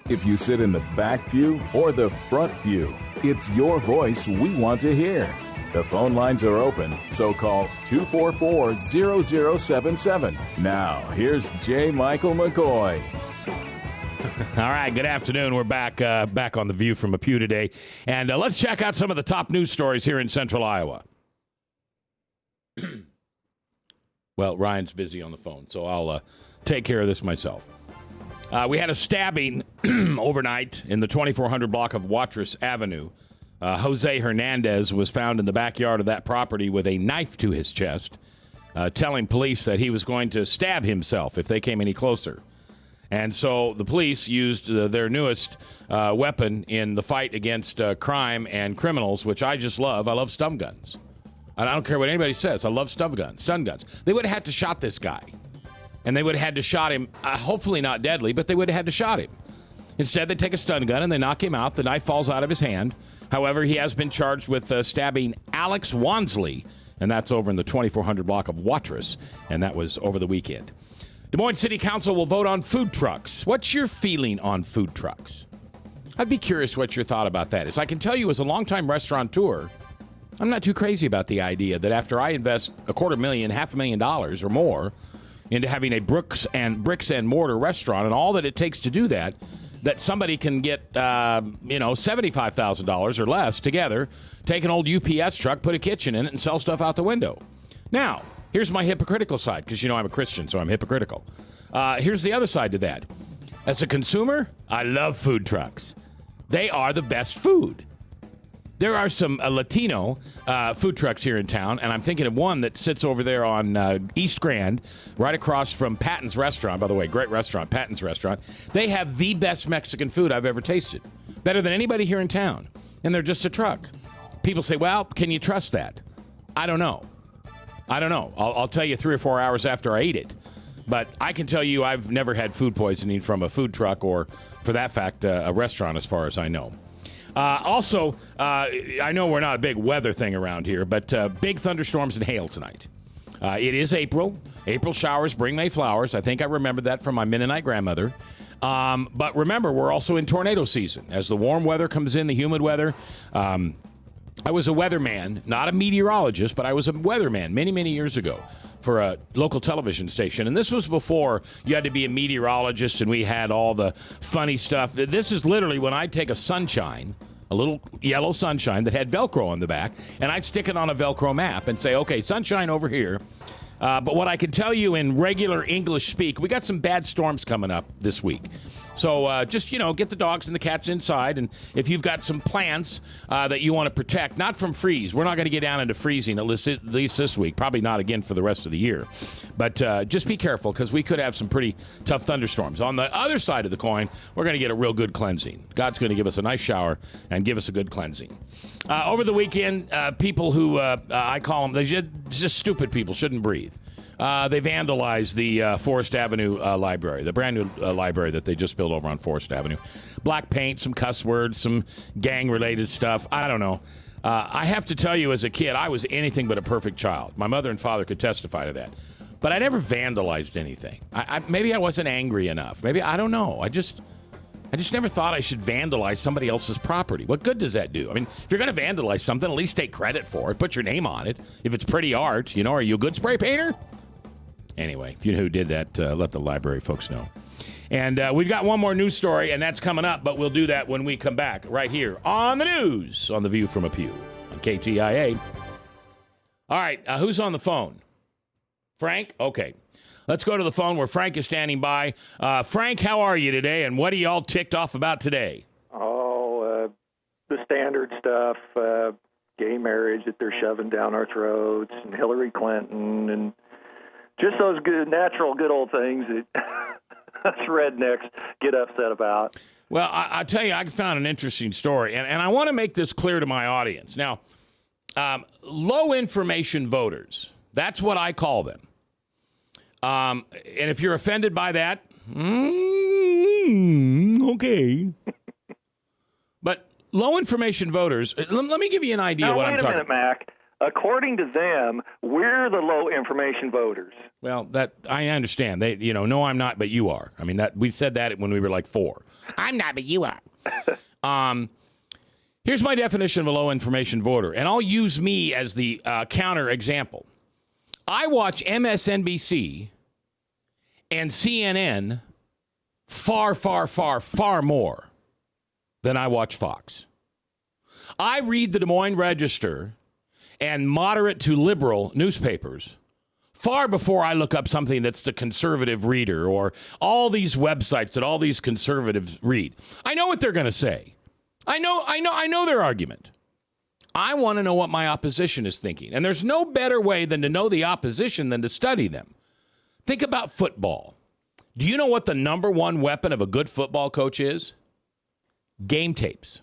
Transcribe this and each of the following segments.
If you sit in the back pew or the front pew, it's your voice we want to hear. The phone lines are open, so call 244-0077. Now, here's J. Michael McCoy. All right, good afternoon. We're back on The View from a Pew today. And let's check out some of the top news stories here in central Iowa. Well, Ryan's busy on the phone, so I'll take care of this myself. We had a stabbing overnight in the 2400 block of Watrous Avenue. Jose Hernandez was found in the backyard of that property with a knife to his chest, telling police that he was going to stab himself if they came any closer. And so the police used their newest weapon in the fight against crime and criminals, which I just love. I love stun guns. And I don't care what anybody says. I love stun guns. They would have had to shot this guy. And they would have had to shot him, hopefully not deadly, but they would have had to shot him. Instead, they take a stun gun and they knock him out. The knife falls out of his hand. However, he has been charged with stabbing Alex Wansley, and that's over in the 2400 block of Watrous, and that was over the weekend. Des Moines City Council will vote on food trucks. What's your feeling on food trucks? I'd be curious what your thought about that is. I can tell you as a longtime restaurateur, I'm not too crazy about the idea that after I invest $250,000, $500,000 or more into having a bricks and mortar restaurant and all that it takes to do that somebody can get, $75,000 or less together, take an old UPS truck, put a kitchen in it, and sell stuff out the window. Now, here's my hypocritical side, because, I'm a Christian, so I'm hypocritical. Here's the other side to that. As a consumer, I love food trucks. They are the best food. There are some Latino food trucks here in town, and I'm thinking of one that sits over there on East Grand, right across from Patton's Restaurant. By the way, great restaurant, Patton's Restaurant. They have the best Mexican food I've ever tasted. Better than anybody here in town. And they're just a truck. People say, well, can you trust that? I don't know. I'll tell you 3 or 4 hours after I eat it. But I can tell you I've never had food poisoning from a food truck or, for that fact, a restaurant as far as I know. I know we're not a big weather thing around here, but big thunderstorms and hail tonight. It is April. April showers bring May flowers. I think I remembered that from my Mennonite grandmother. But remember, we're also in tornado season. As the warm weather comes in, the humid weather. I was a weatherman, not a meteorologist, but I was a weatherman many, many years ago for a local television station. And this was before you had to be a meteorologist and we had all the funny stuff. This is literally when I'd take a sunshine, a little yellow sunshine that had Velcro on the back, and I'd stick it on a Velcro map and say, okay, sunshine over here. But what I can tell you in regular English speak, we got some bad storms coming up this week. So just, get the dogs and the cats inside. And if you've got some plants that you want to protect, not from freeze. We're not going to get down into freezing, at least this week. Probably not again for the rest of the year. But just be careful because we could have some pretty tough thunderstorms. On the other side of the coin, we're going to get a real good cleansing. God's going to give us a nice shower and give us a good cleansing. Over the weekend, people who I call them, they're just stupid people, shouldn't breathe. They vandalized the Forest Avenue library, the brand new library that they just built over on Forest Avenue. Black paint, some cuss words, some gang-related stuff. I don't know. I have to tell you, as a kid, I was anything but a perfect child. My mother and father could testify to that. But I never vandalized anything. Maybe I wasn't angry enough. Maybe, I don't know. I just never thought I should vandalize somebody else's property. What good does that do? I mean, if you're going to vandalize something, at least take credit for it. Put your name on it. If it's pretty art, are you a good spray painter? Anyway, if you know who did that, let the library folks know. And we've got one more news story, and that's coming up, but we'll do that when we come back right here on the news on The View from a Pew on KTIA. All right, who's on the phone? Frank? Okay. Let's go to the phone where Frank is standing by. Frank, how are you today, and what are you all ticked off about today? Oh, the standard stuff, gay marriage that they're shoving down our throats, and Hillary Clinton, and just those good old things that us rednecks get upset about. Well, I'll tell you, I found an interesting story, and I want to make this clear to my audience. Now, low information voters, that's what I call them. And if you're offended by that, okay. But low information voters, let me give you an idea now, what I'm talking about. Wait a minute, Mac. according to them, we're the low information voters. Well, that I understand. They, no, I'm not, but you are. I mean, that we said that when we were like 4. I'm not, but you are. Here's my definition of a low information voter, and I'll use me as the counter example. I watch MSNBC and CNN far, far, far, far more than I watch Fox. I read the Des Moines Register and moderate to liberal newspapers far before I look up something that's the conservative reader or all these websites that all these conservatives read. I know what they're going to say. I know their argument. I want to know what my opposition is thinking. And there's no better way than to know the opposition than to study them. Think about football. Do you know what the number one weapon of a good football coach is? Game tapes.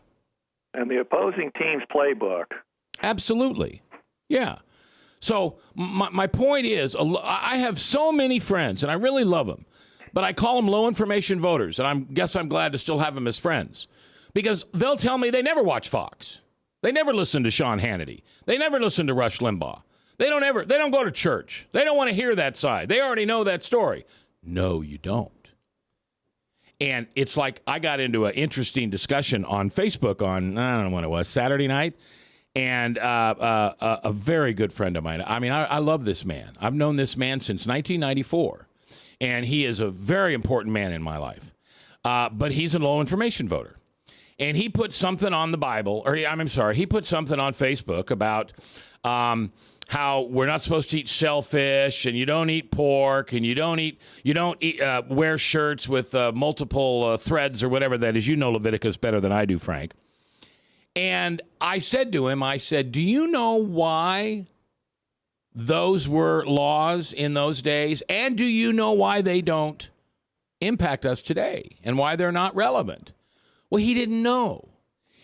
And the opposing team's playbook. Absolutely. Yeah. So my point is, I have so many friends, and I really love them, but I call them low information voters, and I guess I'm glad to still have them as friends, because they'll tell me they never watch Fox. They never listen to Sean Hannity. They never listen to Rush Limbaugh. They don't go to church. They don't want to hear that side. They already know that story. No, you don't. And it's like I got into an interesting discussion on Facebook on, I don't know when it was, Saturday night. And a very good friend of mine. I mean, I love this man. I've known this man since 1994. And he is a very important man in my life. But he's a low information voter. And he put something on the Bible, he put something on Facebook about how we're not supposed to eat shellfish, and you don't eat pork, and you don't wear shirts with multiple threads or whatever that is. You know Leviticus better than I do, Frank. And I said to him, do you know why those were laws in those days? And do you know why they don't impact us today and why they're not relevant? Well, he didn't know.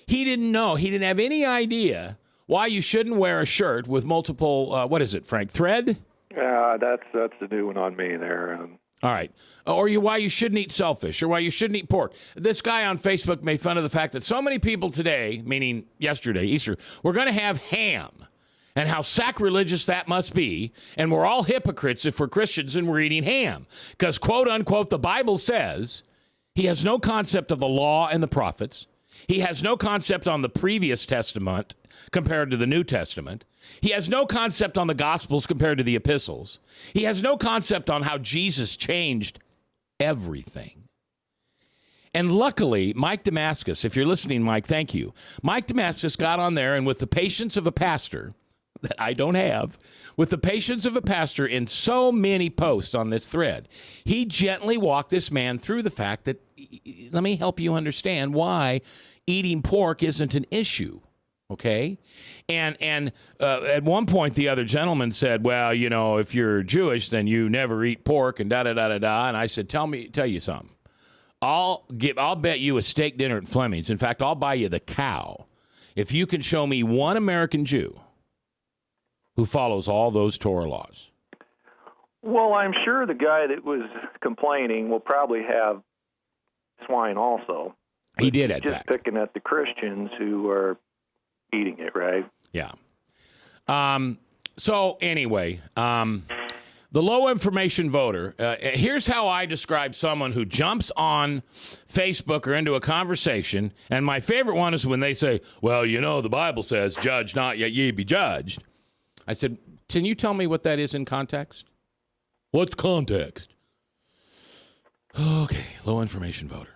He didn't have any idea why you shouldn't wear a shirt with multiple, what is it, Frank, thread? That's the new one on me there. All right. Or why you shouldn't eat shellfish, or why you shouldn't eat pork. This guy on Facebook made fun of the fact that so many people today, meaning yesterday, Easter, we're going to have ham, and how sacrilegious that must be, and we're all hypocrites if we're Christians and we're eating ham. Because, quote, unquote, the Bible says he has no concept of the law and the prophets. He has no concept on the previous testament compared to the New Testament. He has no concept on the Gospels compared to the epistles. He has no concept on how Jesus changed everything. And luckily, Mike Damascus, if you're listening, Mike, thank you. Mike Damascus got on there, and with the patience of a pastor that I don't have, with the patience of a pastor in so many posts on this thread, he gently walked this man through the fact that, let me help you understand why eating pork isn't an issue. Okay. And at one point, the other gentleman said, well, if you're Jewish, then you never eat pork and da-da-da-da-da. And I said, tell you something. I'll bet you a steak dinner at Fleming's. In fact, I'll buy you the cow if you can show me one American Jew who follows all those Torah laws. Well, I'm sure the guy that was complaining will probably have swine also. He did, at that. Just picking at the Christians who are eating it, right? Yeah. So anyway, the low information voter, here's how I describe someone who jumps on Facebook or into a conversation. And my favorite one is when they say, well, the Bible says, judge not, yet ye be judged. I said, can you tell me what that is in context? What's context? Okay, low information voter.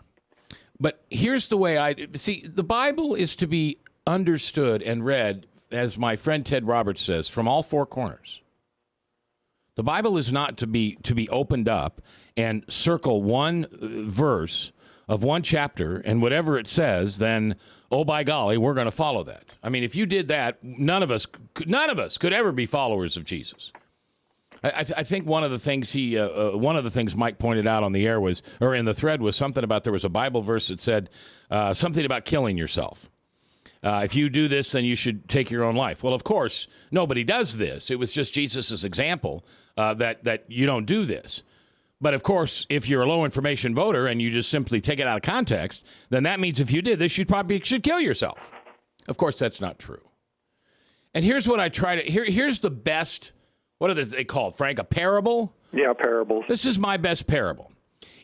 But here's the way I see the Bible is to be understood and read, as my friend Ted Roberts says, from all four corners. The Bible is not to be opened up and circle one verse of one chapter, and whatever it says, then, oh, by golly, we're going to follow that. I mean, if you did that, none of us could ever be followers of Jesus. I think one of the things Mike pointed out on the air or in the thread was something about there was a Bible verse that said something about killing yourself. If you do this, then you should take your own life. Well, of course, nobody does this. It was just Jesus' example that you don't do this. But, of course, if you're a low-information voter and you just simply take it out of context, then that means if you did this, you probably should kill yourself. Of course, that's not true. And here's what I try to, here's the best, what are they called, Frank? A parable? Yeah, parables. This is my best parable.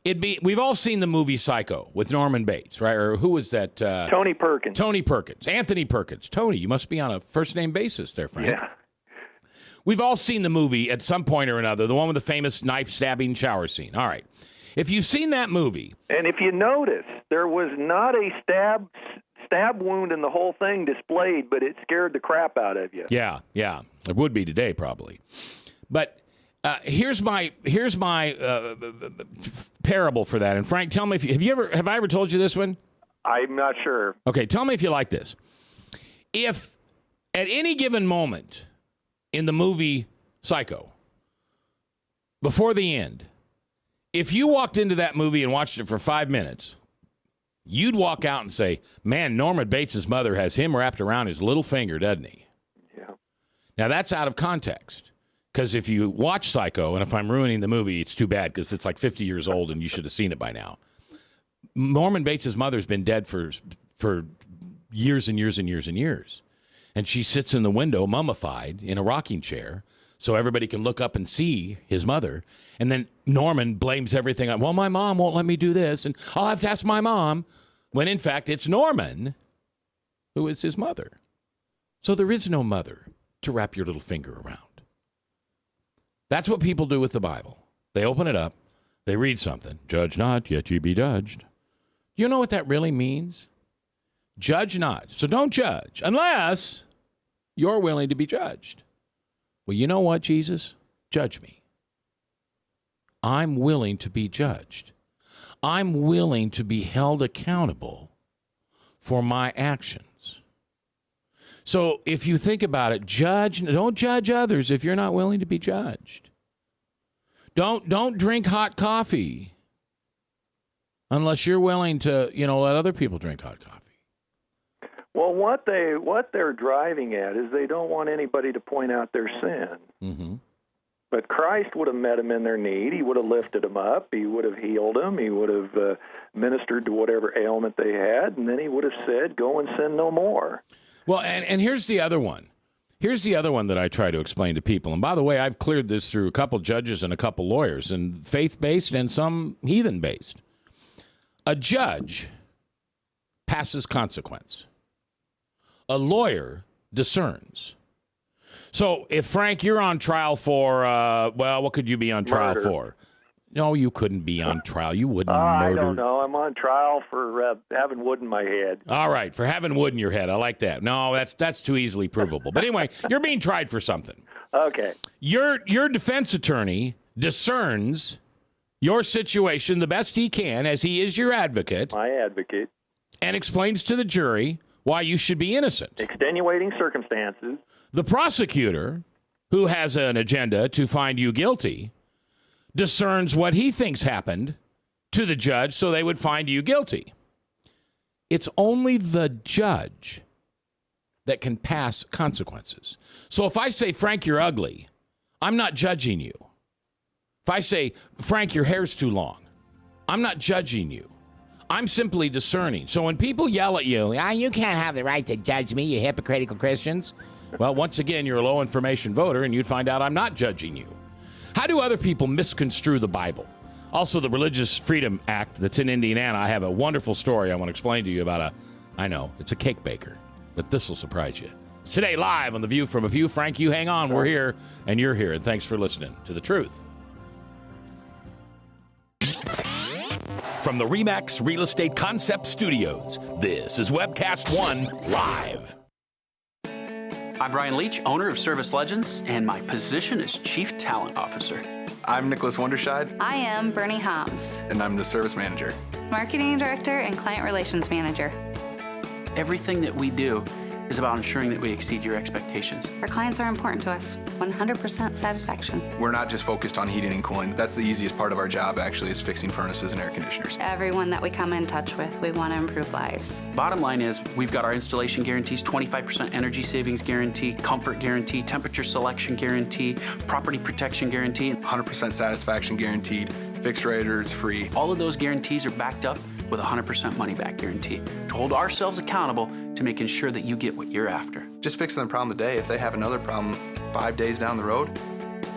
We've all seen the movie Psycho with Norman Bates, right? Or who was that? Tony Perkins. Tony Perkins. Anthony Perkins. Tony, you must be on a first-name basis there, Frank. Yeah. We've all seen the movie at some point or another, the one with the famous knife-stabbing shower scene. All right. If you've seen that movie. And if you notice, there was not a stab wound in the whole thing displayed, but it scared the crap out of you. Yeah. It would be today, probably. But here's my parable for that. And Frank, tell me have I ever told you this one? I'm not sure. Okay, tell me if you like this. If at any given moment in the movie Psycho, before the end, if you walked into that movie and watched it for 5 minutes, you'd walk out and say, man, Norman Bates' mother has him wrapped around his little finger, doesn't he? Yeah. Now, that's out of context. Because if you watch Psycho, and if I'm ruining the movie, it's too bad because it's like 50 years old and you should have seen it by now. Norman Bates' mother's been dead for years and years and years and years. And she sits in the window, mummified, in a rocking chair, so everybody can look up and see his mother. And then Norman blames everything on, well, my mom won't let me do this, and I'll have to ask my mom, when in fact it's Norman who is his mother. So there is no mother to wrap your little finger around. That's what people do with the Bible. They open it up, they read something, judge not, yet ye be judged. Do you know what that really means? Judge not. So don't judge unless you're willing to be judged. Well, you know what, Jesus? Judge me. I'm willing to be judged. I'm willing to be held accountable for my actions. So if you think about it, don't judge others if you're not willing to be judged. Don't drink hot coffee unless you're willing to, let other people drink hot coffee. Well, what they're driving at is they don't want anybody to point out their sin. Mm-hmm. But Christ would have met them in their need. He would have lifted them up. He would have healed them. He would have ministered to whatever ailment they had, and then he would have said, "Go and sin no more." Well, and here's the other one. Here's the other one that I try to explain to people. And by the way, I've cleared this through a couple judges and a couple lawyers, and faith-based and some heathen-based. A judge passes consequence. A lawyer discerns. So if, Frank, you're on trial for, what could you be on trial Murder. for? No, you couldn't be on trial. You wouldn't murder. I don't know. I'm on trial for having wood in my head. All right, for having wood in your head. I like that. No, that's too easily provable. But anyway, you're being tried for something. Okay. Your defense attorney discerns your situation the best he can, as he is your advocate, My advocate. and explains to the jury why you should be innocent. Extenuating circumstances. The prosecutor, who has an agenda to find you guilty, discerns what he thinks happened to the judge so they would find you guilty. It's only the judge that can pass consequences. So if I say, Frank, you're ugly, I'm not judging you. If I say, Frank, your hair's too long, I'm not judging you. I'm simply discerning. So when people yell at you, you can't have the right to judge me, you hypocritical Christians. Well, once again, you're a low information voter, and you'd find out I'm not judging you. How do other people misconstrue the Bible? Also, the Religious Freedom Act that's in Indiana, I have a wonderful story I want to explain to you about I know, it's a cake baker, but this will surprise you. It's today live on The View from a Pew. Frank, you hang on. We're here, and you're here, and thanks for listening to The Truth. From the RE/MAX Real Estate Concept Studios, this is Webcast One Live. I'm Brian Leach, owner of Service Legends, and my position is Chief Talent Officer. I'm Nicholas Wonderscheid, I am Bernie Homs, and I'm the Service Manager. Marketing Director and Client Relations Manager. Everything that we do is about ensuring that we exceed your expectations. Our clients are important to us. 100% satisfaction. We're not just focused on heating and cooling. That's the easiest part of our job, actually, is fixing furnaces and air conditioners. Everyone that we come in touch with, we want to improve lives. Bottom line is, we've got our installation guarantees, 25% energy savings guarantee, comfort guarantee, temperature selection guarantee, property protection guarantee. 100% satisfaction guaranteed. Fixed rate or it's free. All of those guarantees are backed up with a 100% money-back guarantee to hold ourselves accountable to making sure that you get what you're after. Just fixing the problem today. If they have another problem 5 days down the road,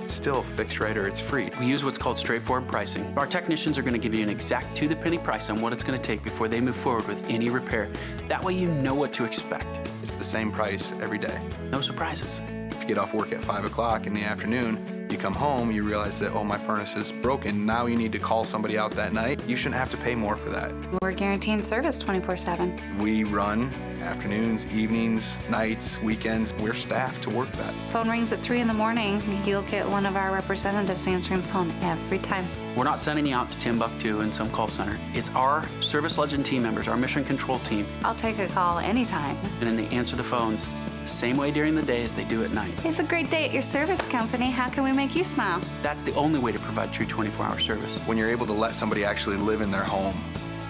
it's still fixed right or it's free. We use what's called straightforward pricing. Our technicians are going to give you an exact to-the-penny price on what it's going to take before they move forward with any repair. That way you know what to expect. It's the same price every day. No surprises. If you get off work at 5 o'clock in the afternoon, you come home, you realize that, oh, my furnace is broken. Now you need to call somebody out that night. You shouldn't have to pay more for that. We're guaranteeing service 24/7. We run afternoons, evenings, nights, weekends. We're staffed to work that. Phone rings at 3 in the morning. You'll get one of our representatives answering the phone every time. We're not sending you out to Timbuktu in some call center. It's our Service Legend team members, our mission control team, I'll take a call anytime. and then they answer the phones the same way during the day as they do at night. It's a great day at your service company. How can we make you smile? That's the only way to provide true 24-hour service. When you're able to let somebody actually live in their home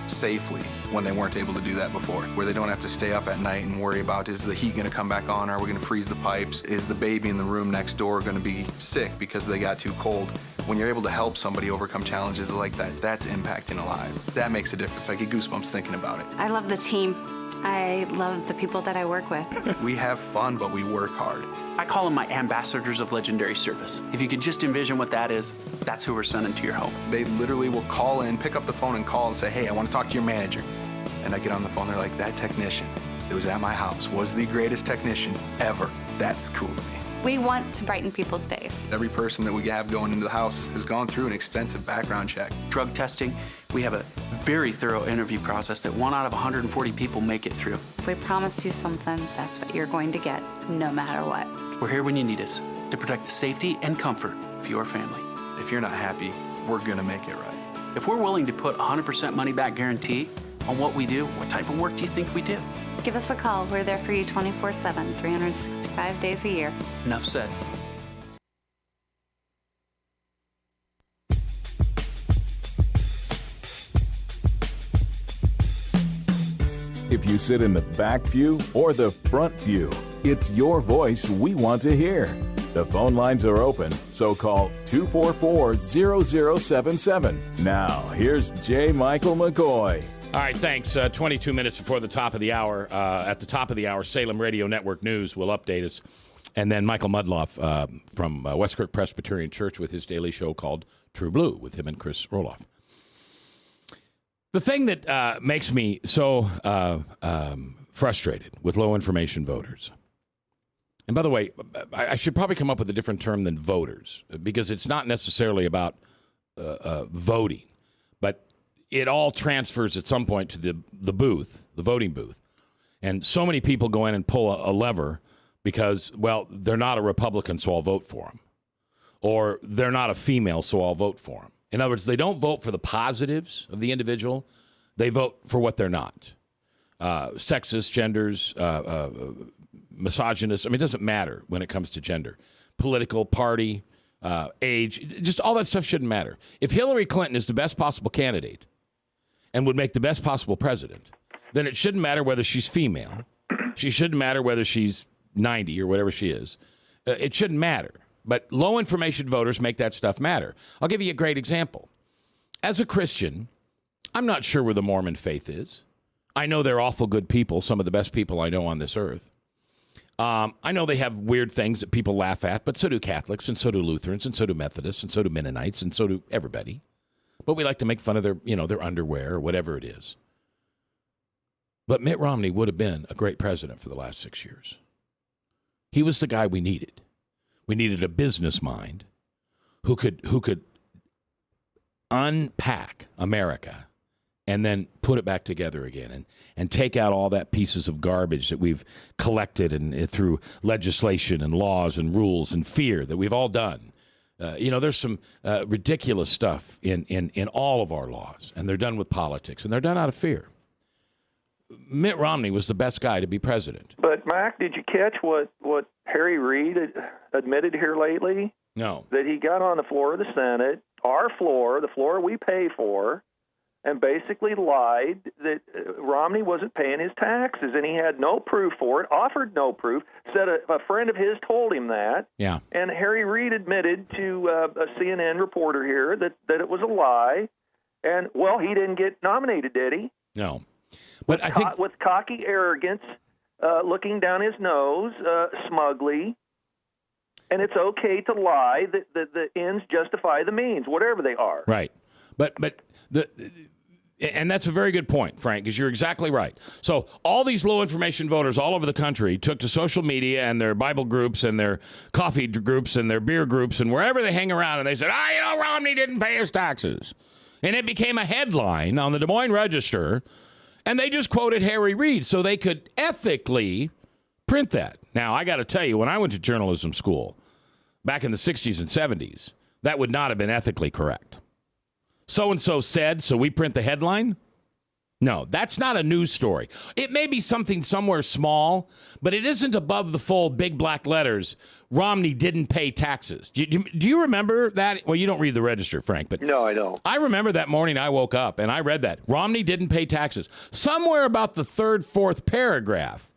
safely when they weren't able to do that before, where they don't have to stay up at night and worry about, is the heat going to come back on? Are we going to freeze the pipes? Is the baby in the room next door going to be sick because they got too cold? When you're able to help somebody overcome challenges like that, that's impacting a life. That makes a difference. I get goosebumps thinking about it. I love the team. I love the people that I work with. We have fun, but we work hard. I call them my ambassadors of legendary service. If you could just envision what that is, that's who we're sending to your home. They literally will call in, pick up the phone and call and say, hey, I want to talk to your manager. And I get on the phone, they're like, that technician that was at my house was the greatest technician ever. That's cool to me. We want to brighten people's days. Every person that we have going into the house has gone through an extensive background check. Drug testing, we have a very thorough interview process that 1 out of 140 people make it through. If we promise you something, that's what you're going to get, no matter what. We're here when you need us to protect the safety and comfort of your family. If you're not happy, we're gonna make it right. If we're willing to put 100% money-back guarantee on what we do, what type of work do you think we do? Give us a call. We're there for you 24/7, 365 days a year. Enough said. If you sit in the back pew or the front pew, it's your voice we want to hear. The phone lines are open, so call 244-0077. Now, here's J. Michael McCoy. All right, thanks. 22 minutes before the top of the hour. At the top of the hour, Salem Radio Network News will update us. And then Michael Mudloff from Westkirk Presbyterian Church with his daily show called True Blue with him and Chris Roloff. The thing that makes me so frustrated with low information voters, and by the way, I should probably come up with a different term than voters, because it's not necessarily about voting, but it all transfers at some point to the booth, the voting booth. And so many people go in and pull a lever because, well, they're not a Republican, so I'll vote for them. Or they're not a female, so I'll vote for them. In other words, they don't vote for the positives of the individual. They vote for what they're not. Sexist, genders, misogynist. I mean, it doesn't matter when it comes to gender. Political, party, age, just all that stuff shouldn't matter. If Hillary Clinton is the best possible candidate and would make the best possible president, then it shouldn't matter whether she's female. She shouldn't matter whether she's 90 or whatever she is. It shouldn't matter. But low information voters make that stuff matter. I'll give you a great example. As a Christian, I'm not sure where the Mormon faith is. I know they're awful good people, some of the best people I know on this earth. I know they have weird things that people laugh at, but so do Catholics, and so do Lutherans, and so do Methodists, and so do Mennonites, and so do everybody. But we like to make fun of their underwear or whatever it is. But Mitt Romney would have been a great president for the last 6 years. He was the guy we needed. We needed a business mind who could unpack America and then put it back together again and take out all that pieces of garbage that we've collected and through legislation and laws and rules and fear that we've all done. There's some ridiculous stuff in all of our laws, and they're done with politics, and they're done out of fear. Mitt Romney was the best guy to be president. But, Mac, did you catch what Harry Reid admitted here lately? No. That he got on the floor of the Senate, our floor, the floor we pay for, and basically lied that Romney wasn't paying his taxes, and he had no proof for it, offered no proof, said a friend of his told him that. Yeah. And Harry Reid admitted to a CNN reporter here that it was a lie. And, well, he didn't get nominated, did he? No. But I think with cocky arrogance, looking down his nose, smugly, and it's okay to lie. The ends justify the means, whatever they are. right. But and that's a very good point, Frank, because you're exactly right. So all these low information voters all over the country took to social media and their Bible groups and their coffee groups and their beer groups and wherever they hang around, and they said, Romney didn't pay his taxes. And it became a headline on the Des Moines Register, and they just quoted Harry Reid so they could ethically print that. Now, I got to tell you, when I went to journalism school back in the 60s and 70s, that would not have been ethically correct. So-and-so said, so we print the headline? No, that's not a news story. It may be something somewhere small, but it isn't above the fold, big black letters, Romney didn't pay taxes. Do you remember that? Well, you don't read the Register, Frank, but No, I don't. I remember that morning I woke up and I read that. Romney didn't pay taxes. Somewhere about the third, fourth paragraph,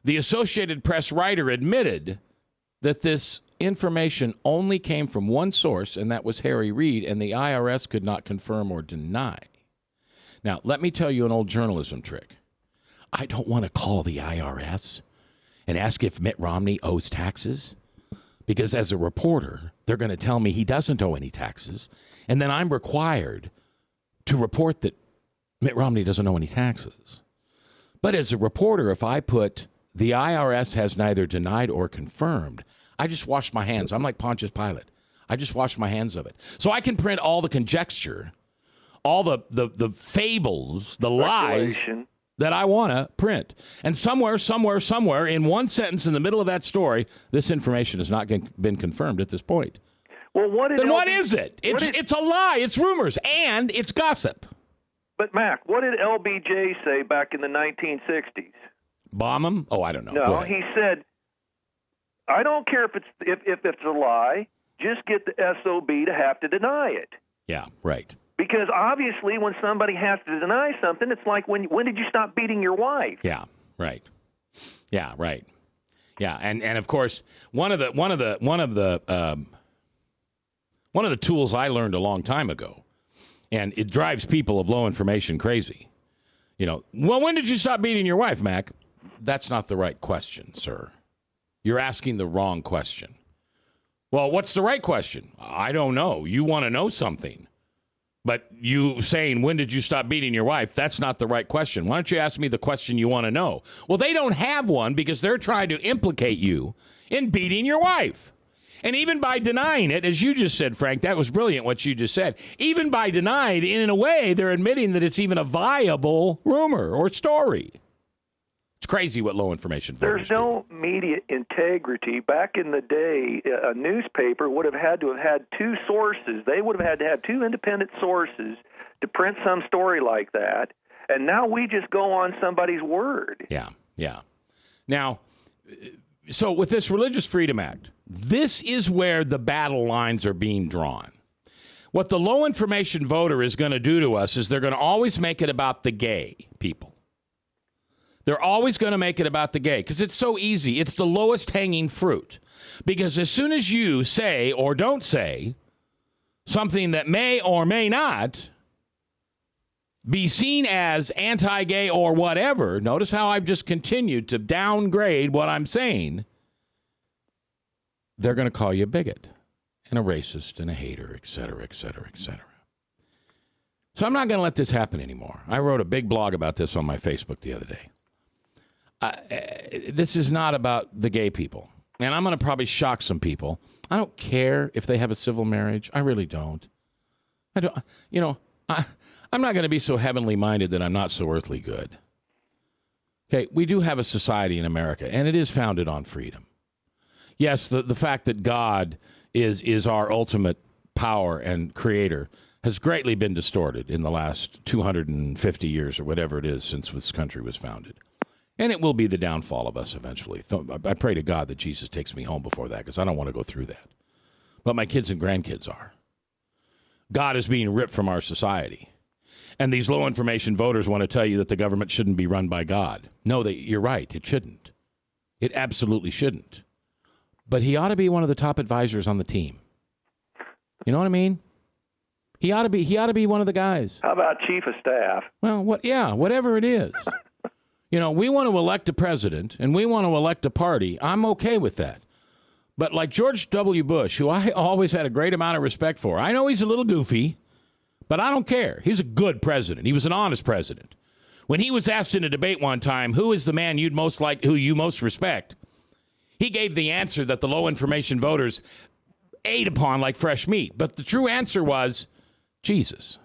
the Associated Press writer admitted that this information only came from one source, and that was Harry Reid, and the IRS could not confirm or deny. Now, let me tell you an old journalism trick. I don't want to call the IRS and ask if Mitt Romney owes taxes, because as a reporter, they're going to tell me he doesn't owe any taxes, and then I'm required to report that Mitt Romney doesn't owe any taxes. But as a reporter, if I put the IRS has neither denied or confirmed, I just wash my hands. I'm like Pontius Pilate. I just wash my hands of it. So I can print all the conjecture, all the fables, the lies that I want to print. And somewhere in one sentence in the middle of that story, this information has not been confirmed at this point. Well, what is it? It's a lie. It's rumors. And it's gossip. But, Mac, what did LBJ say back in the 1960s? Bomb him? Oh, I don't know. No, he said, I don't care if it's a lie. Just get the SOB to have to deny it. Yeah, right. Because obviously, when somebody has to deny something, it's like when did you stop beating your wife? Yeah, right. Yeah, right. Yeah, and of course, one of the tools I learned a long time ago, and it drives people of low information crazy. Well, when did you stop beating your wife, Mac? That's not the right question, sir. You're asking the wrong question. Well, what's the right question? I don't know. You want to know something. But you saying, when did you stop beating your wife? That's not the right question. Why don't you ask me the question you want to know? Well, they don't have one because they're trying to implicate you in beating your wife. And even by denying it, as you just said, Frank, that was brilliant what you just said. Even by denying it, in a way, they're admitting that it's even a viable rumor or story. It's crazy what low information voters There's no media integrity. Back in the day, a newspaper would have had to have had two sources. They would have had to have two independent sources to print some story like that. And now we just go on somebody's word. Yeah. Now, so with this Religious Freedom Act, this is where the battle lines are being drawn. What the low information voter is going to do to us is they're going to always make it about the gay people. They're always going to make it about the gay because it's so easy. It's the lowest hanging fruit. Because as soon as you say or don't say something that may or may not be seen as anti-gay or whatever, notice how I've just continued to downgrade what I'm saying, they're going to call you a bigot and a racist and a hater, et cetera, et cetera, et cetera. So I'm not going to let this happen anymore. I wrote a big blog about this on my Facebook the other day. This is not about the gay people. And I'm going to probably shock some people. I don't care if they have a civil marriage. I really don't. I'm not going to be so heavenly minded that I'm not so earthly good. Okay, we do have a society in America, and it is founded on freedom. Yes, the fact that God is our ultimate power and creator has greatly been distorted in the last 250 years or whatever it is since this country was founded. And it will be the downfall of us eventually. I pray to God that Jesus takes me home before that because I don't want to go through that. But my kids and grandkids are. God is being ripped from our society. And these low information voters want to tell you that the government shouldn't be run by God. No, you're right. It shouldn't. It absolutely shouldn't. But he ought to be one of the top advisors on the team. You know what I mean? He ought to be one of the guys. How about chief of staff? Well, whatever it is. We want to elect a president and we want to elect a party. I'm okay with that. But like George W. Bush, who I always had a great amount of respect for, I know he's a little goofy, but I don't care. He's a good president. He was an honest president. When he was asked in a debate one time, who is the man who you most respect, he gave the answer that the low information voters ate upon like fresh meat. But the true answer was Jesus.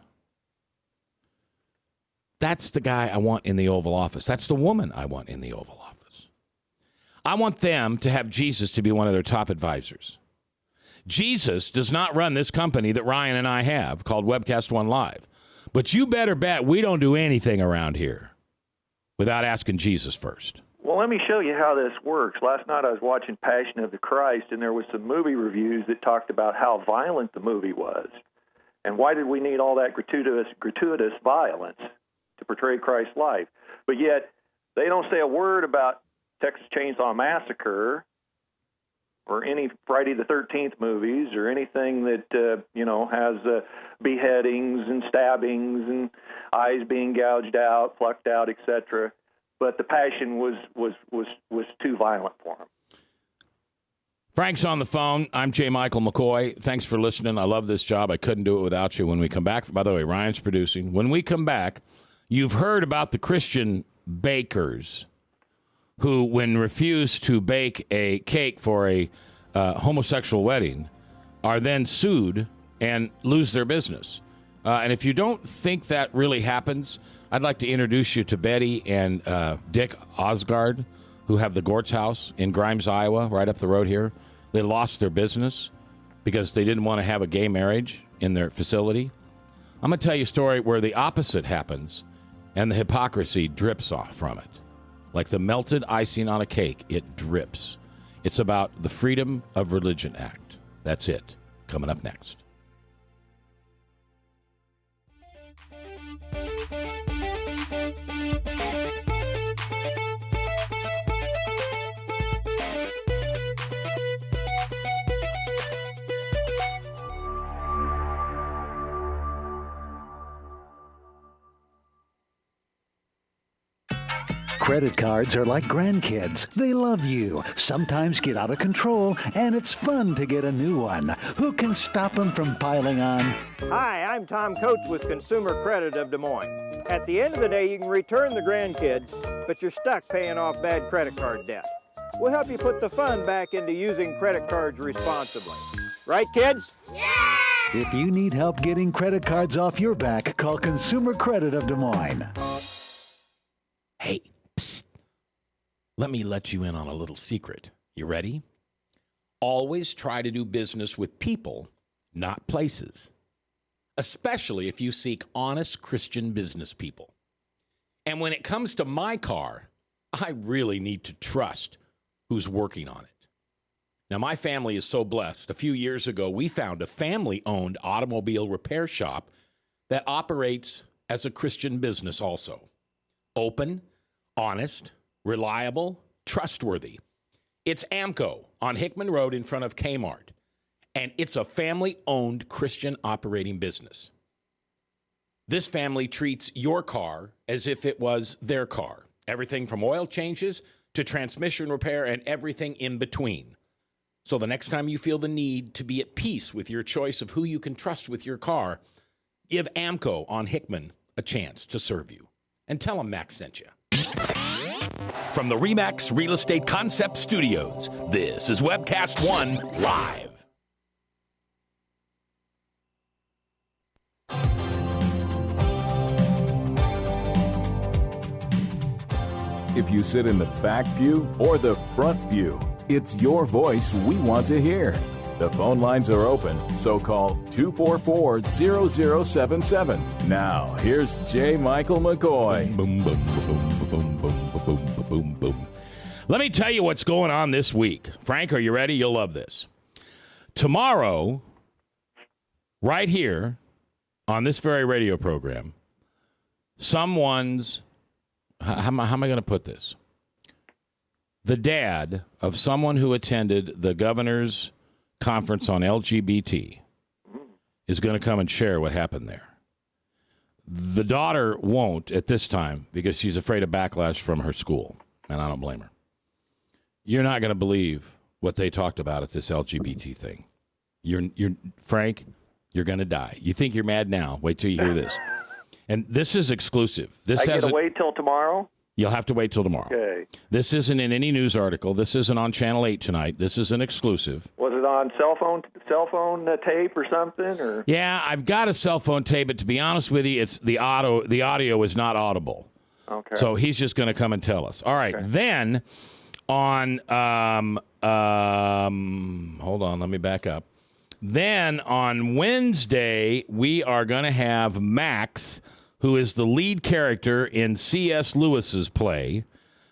That's the guy I want in the Oval Office. That's the woman I want in the Oval Office. I want them to have Jesus to be one of their top advisors. Jesus does not run this company that Ryan and I have called Webcast One Live. But you better bet we don't do anything around here without asking Jesus first. Well, let me show you how this works. Last night I was watching Passion of the Christ, and there was some movie reviews that talked about how violent the movie was. And why did we need all that gratuitous violence to portray Christ's life? But yet, they don't say a word about Texas Chainsaw Massacre or any Friday the 13th movies or anything that, has beheadings and stabbings and eyes being gouged out, plucked out, etc. But the Passion was too violent for him. Frank's on the phone. I'm J. Michael McCoy. Thanks for listening. I love this job. I couldn't do it without you. When we come back, by the way, Ryan's producing. When we come back, you've heard about the Christian bakers who, when refused to bake a cake for a homosexual wedding, are then sued and lose their business. And if you don't think that really happens, I'd like to introduce you to Betty and Dick Osgard, who have the Gortz House in Grimes, Iowa, right up the road here. They lost their business because they didn't want to have a gay marriage in their facility. I'm going to tell you a story where the opposite happens and the hypocrisy drips off from it. Like the melted icing on a cake, it drips. It's about the Freedom of Religion Act. That's it. Coming up next. Credit cards are like grandkids. They love you, sometimes get out of control, and it's fun to get a new one. Who can stop them from piling on? Hi, I'm Tom Coates with Consumer Credit of Des Moines. At the end of the day, you can return the grandkids, but you're stuck paying off bad credit card debt. We'll help you put the fun back into using credit cards responsibly. Right, kids? Yeah! If you need help getting credit cards off your back, call Consumer Credit of Des Moines. Hey. Psst. Let me let you in on a little secret. You ready? Always try to do business with people, not places. Especially if you seek honest Christian business people. And when it comes to my car, I really need to trust who's working on it. Now, my family is so blessed. A few years ago, we found a family-owned automobile repair shop that operates as a Christian business also. Open, honest, reliable, trustworthy. It's AMCO on Hickman Road in front of Kmart, and it's a family-owned Christian operating business. This family treats your car as if it was their car. Everything from oil changes to transmission repair and everything in between. So the next time you feel the need to be at peace with your choice of who you can trust with your car, give AMCO on Hickman a chance to serve you. And tell them Max sent you. From the RE/MAX Real Estate Concept Studios, this is Webcast One Live. If you sit in the back pew or the front pew, it's your voice we want to hear. The phone lines are open, so call 244-0077. Now, here's J. Michael McCoy. Boom, boom, boom, boom, boom, boom, boom, boom. Let me tell you what's going on this week. Frank, are you ready? You'll love this. Tomorrow, right here on this very radio program, someone's, how am I going to put this? The dad of someone who attended the governor's conference on LGBT is going to come and share what happened there. The daughter won't at this time because she's afraid of backlash from her school, and I don't blame her. You're not going to believe what they talked about at this LGBT thing. You're Frank, you're going to die. You think you're mad now. Wait till you hear this. And this is exclusive. I get to wait till tomorrow? You'll have to wait till tomorrow. Okay. This isn't in any news article. This isn't on Channel 8 tonight. This is an exclusive. Was it on cell phone tape or something? Or yeah, I've got a cell phone tape, but to be honest with you, it's the audio is not audible. Okay. So he's just going to come and tell us. All right. Okay. Then on hold on, let me back up. Then on Wednesday, we are going to have Max, who is the lead character in C.S. Lewis's play,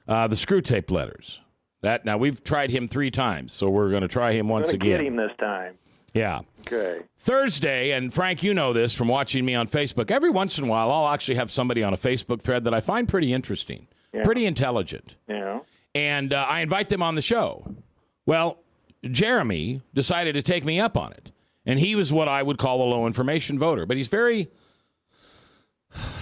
The Screwtape Letters. Now, we've tried him 3 times, so we're going to try him once again. Get him this time. Yeah. Okay. Thursday, and Frank, you know this from watching me on Facebook, every once in a while I'll actually have somebody on a Facebook thread that I find pretty interesting, pretty intelligent. Yeah. And I invite them on the show. Well, Jeremy decided to take me up on it. And he was what I would call a low information voter. But he's very,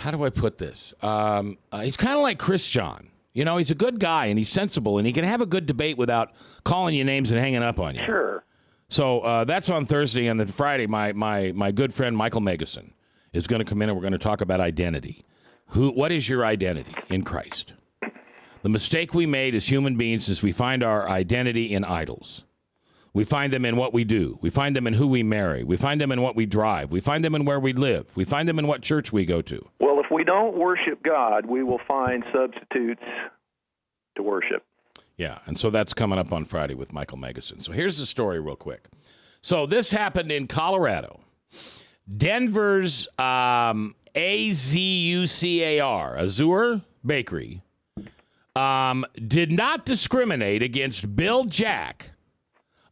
how do I put this? He's kind of like Chris John. You know, he's a good guy and he's sensible and he can have a good debate without calling you names and hanging up on you. Sure. So that's on Thursday. And then Friday, my good friend Michael Megason is going to come in and we're going to talk about identity. What is your identity in Christ? The mistake we made as human beings is we find our identity in idols. We find them in what we do. We find them in who we marry. We find them in what we drive. We find them in where we live. We find them in what church we go to. Well, if we don't worship God, we will find substitutes to worship. Yeah, and so that's coming up on Friday with Michael Megason. So here's the story real quick. So this happened in Colorado. Denver's Azucar Bakery did not discriminate against Bill Jack,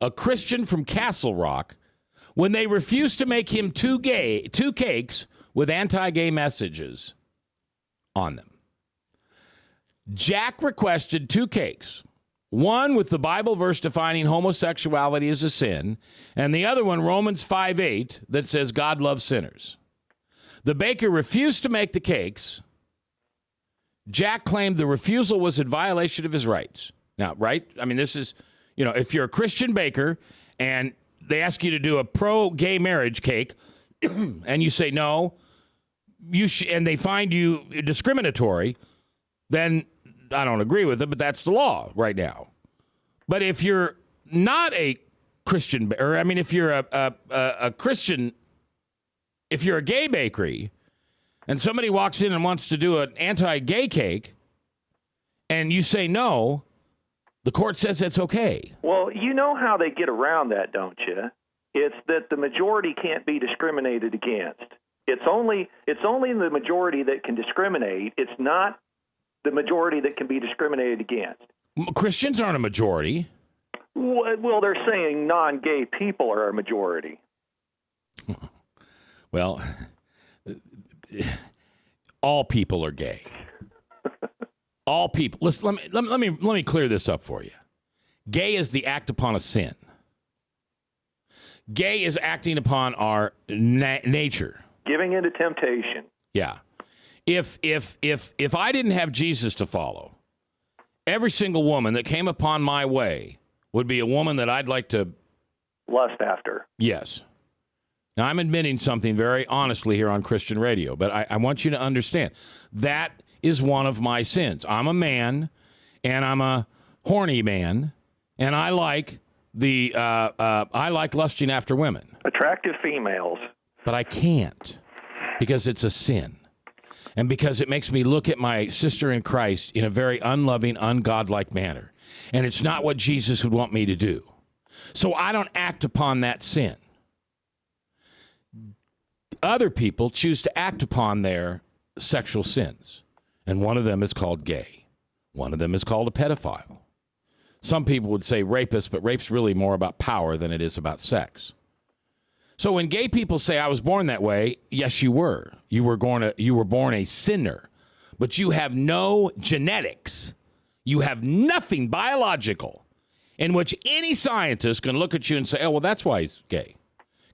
a Christian from Castle Rock, when they refused to make him 2 cakes with anti-gay messages on them. Jack requested 2 cakes, one with the Bible verse defining homosexuality as a sin, and the other one, Romans 5:8, that says God loves sinners. The baker refused to make the cakes. Jack claimed the refusal was in violation of his rights. Now, right? I mean, this is... You know, if you're a Christian baker and they ask you to do a pro-gay marriage cake and you say no, and they find you discriminatory, then I don't agree with it, but that's the law right now. But if you're not a Christian, or I mean, if you're a Christian, if you're a gay bakery and somebody walks in and wants to do an anti-gay cake and you say no, the court says it's okay. Well, you know how they get around that, don't you? It's that the majority can't be discriminated against. It's only the majority that can discriminate. It's not the majority that can be discriminated against. Christians aren't a majority. Well, they're saying non-gay people are a majority. Well, all people are gay. All people. Listen, let me clear this up for you. Gay is the act upon a sin. Gay is acting upon our nature. Giving into temptation. Yeah. If I didn't have Jesus to follow, every single woman that came upon my way would be a woman that I'd like to lust after. Yes. Now, I'm admitting something very honestly here on Christian radio, but I want you to understand that is one of my sins. I'm a man, and I'm a horny man, and I like lusting after women. Attractive females. But I can't, because it's a sin. And because it makes me look at my sister in Christ in a very unloving, ungodlike manner. And it's not what Jesus would want me to do. So I don't act upon that sin. Other people choose to act upon their sexual sins. And one of them is called gay. One of them is called a pedophile. Some people would say rapist, but rape's really more about power than it is about sex. So when gay people say, I was born that way, yes, you were. You were born a sinner. But you have no genetics. You have nothing biological in which any scientist can look at you and say, oh, well, that's why he's gay.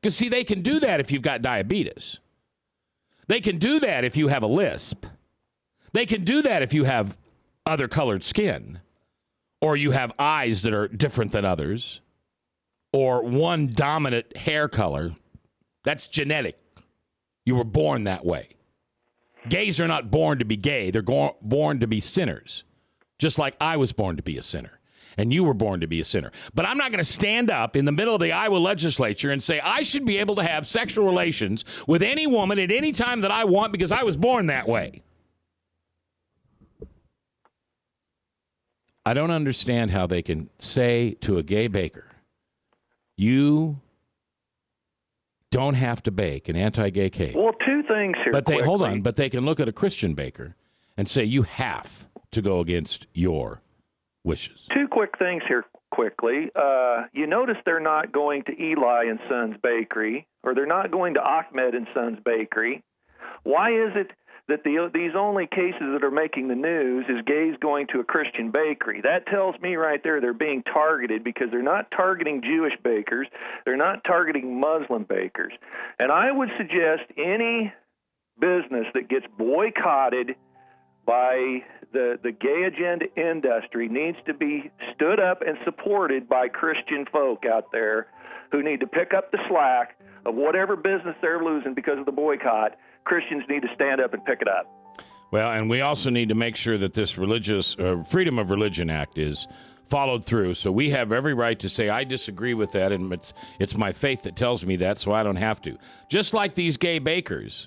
Because, see, they can do that if you've got diabetes. They can do that if you have a lisp. They can do that if you have other colored skin, or you have eyes that are different than others, or one dominant hair color. That's genetic. You were born that way. Gays are not born to be gay. They're born to be sinners, just like I was born to be a sinner, and you were born to be a sinner. But I'm not going to stand up in the middle of the Iowa legislature and say I should be able to have sexual relations with any woman at any time that I want because I was born that way. I don't understand how they can say to a gay baker, you don't have to bake an anti-gay cake. Well, two things here. But they can look at a Christian baker and say you have to go against your wishes. Two quick things here quickly. You notice they're not going to Eli and Sons Bakery, or they're not going to Ahmed and Sons Bakery. Why is it that these only cases that are making the news is gays going to a Christian bakery? That tells me right there they're being targeted because they're not targeting Jewish bakers. They're not targeting Muslim bakers. And I would suggest any business that gets boycotted by the gay agenda industry needs to be stood up and supported by Christian folk out there who need to pick up the slack of whatever business they're losing because of the boycott. Christians need to stand up and pick it up. Well, and we also need to make sure that this religious Freedom of Religion Act is followed through. So we have every right to say, I disagree with that, and it's my faith that tells me that, so I don't have to. Just like these gay bakers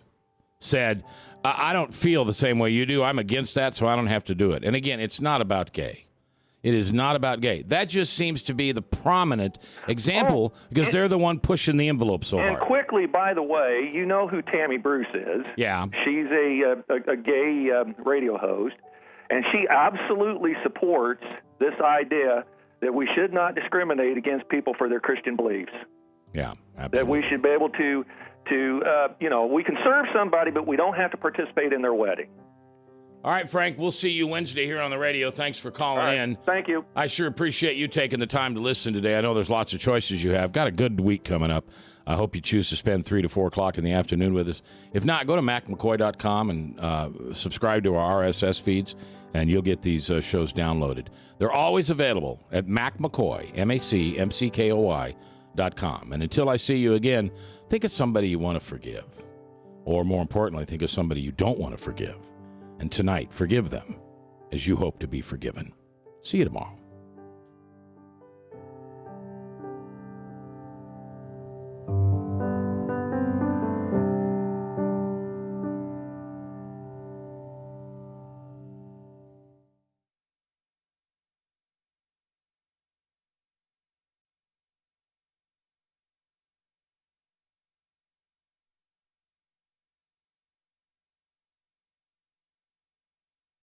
said, I don't feel the same way you do. I'm against that, so I don't have to do it. And again, it's not about gay. It is not about gay. That just seems to be the prominent example because they're the one pushing the envelope so hard. And quickly, by the way, you know who Tammy Bruce is. Yeah. She's a gay radio host, and she absolutely supports this idea that we should not discriminate against people for their Christian beliefs. Yeah, absolutely. That we should be able to we can serve somebody, but we don't have to participate in their wedding. All right, Frank, we'll see you Wednesday here on the radio. Thanks for calling in. Thank you. I sure appreciate you taking the time to listen today. I know there's lots of choices you have. Got a good week coming up. I hope you choose to spend 3 to 4 o'clock in the afternoon with us. If not, go to MacMcCoy.com and subscribe to our RSS feeds, and you'll get these shows downloaded. They're always available at MacMcCoy, MacMcCoy.com. And until I see you again, think of somebody you want to forgive. Or more importantly, think of somebody you don't want to forgive. And tonight, forgive them as you hope to be forgiven. See you tomorrow.